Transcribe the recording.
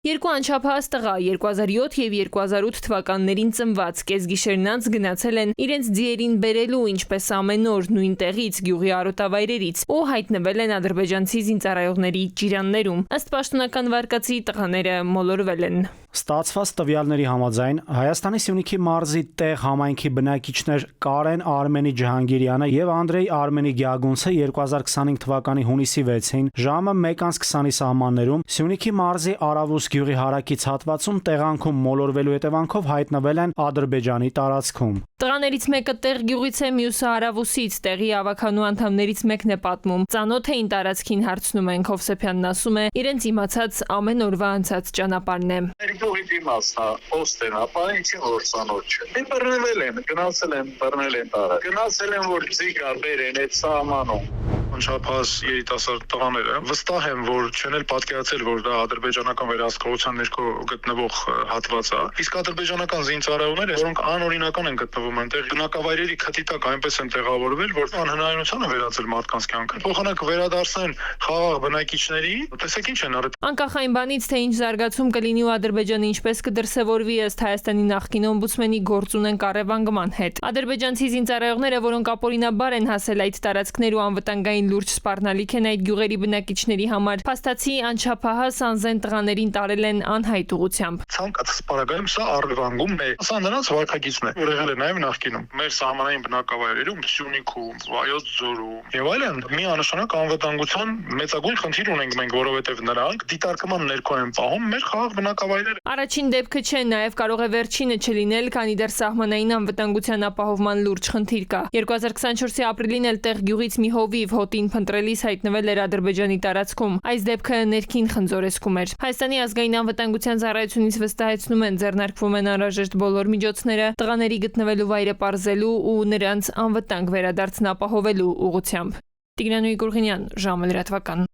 Երկու անչափահաս տղա 2007 եւ 2008 թվականներին ծնված կեսգիշերն անց գնացել են իրենց ձիերին բերելու ինչպես ամեն օր նույն տեղից գյուղի արոտավայրերից ու հայտնվել են ադրբեջանցի զինծառայողների ջիրաններում։ Ըստ պաշտոնական վարկածի տղաները մոլորվել են։ Ստացված տվյալների համաձայն Հայաստանի Սյունիքի մարզի տեղ համայնքի բնակիչներ Կարեն Արմենի Ջհանգիրյանը եւ Անդրեյ Արմենի Գյագունցը 2025 թվականի հունիսի 6-ին ժամը 1:20-ի սահմաններում Սյունիքի մարզի Արավուս գյուղի հարակից հատվածում տեղանքում մոլորվելու հետևանքով հայտնվել են Ադրբեջանի տարածքում։ Տղաներից մեկը տեղ գյուղից է, մյուսը Արավուսից, տեղի ավականու անդամներից մեկն է պատմում։ Ծանոթ էին տարածքին, հարցնում են, Հովսեփյանն ասում է, իրենց իմացած ամեն օրվա անցած ճանապարհն է։ Գյուղի դիմացն է, պոստեն, ապա ինչի որ ծանոթ չէ։ Դե բռնվել են, գնացել են, բռնել են տարա։ Գնացել են, որ ձիգա բերեն այդ սահմանում։ Անչափահաս երիտասարդ տղաները վստահ եմ, որ չեն էլ պատկերացել, որ դա ադրբեջանական վերահսկողության ներքո գտնվող հատված է։ Իսկ ադրբեջանական զինծառայողները, որոնք անօրինական են գտնվում այնտեղ, բնակավայրերի քթի տակ այնպես են տեղավորվել, որ անհնարինության է վերածել մարդկանց կյանքը։ Փոխանակ վերադարձնեն խաղաղ բնակիչների, տեսեք ինչ են արել։ Անկախ այն բանից, թե ինչ զարգացում կլինի ու Ադրբեջանը ինչպես կդրսևորվի ըստ Հայաստանի նախկին օմբուդսմենի գործ ունեն կառավարման հետ։ Ադրբեջանցի զինծառայողները, որոնք ապօրինաբար են հասել այդ տարածքներ ու անվտանգային լուրջ սպառնալիք են այդ գյուղերի բնակիչների համար, փաստացի անչափահաս անզեն տղաներին տարել են անհայտ ուղությամբ։ Ցանկացած պարագայում սա առևանգում է։ Սա նրանց վարկագիծն է, որ եղել է նաև նախկինում։ Մեր սահմանային բնակավայրերում, Սյունիքում, Վայոց ձորում եւ այլն միանշանակ անվտանգության մեծագույն խնդիր ունենք մենք, որովհետեւ նրանք դիտարկման ներքո են պահում մեր խաղաղ բնակավայրերը։ Առաջին դեպքը չէ, նաև կարող է վերջինը չլինել, քանի դեռ սահմանային անվտանգության ապահովման լուրջ խնդիր կա։ 2024-ի ապրիլին էլ տեղ գյուղից մի հովիվ հոտին փնտրելիս հայտնվել էր Ադրբեջանի տարածքում։ Այս դեպքը ներքին խնձորեսկում էր։ Հայաստանի ազգային անվտանգության ծառայությունից վստահեցնում են, ձեռնարկվում են անհրաժեշտ բոլոր միջոցները տղաների գտնվելու վայրը պարզելու ու նրանց անվտանգ վերադարձն ապահովելու ուղղությամբ։ Տիգրան Գուրգենյան, ժամը լրատվական։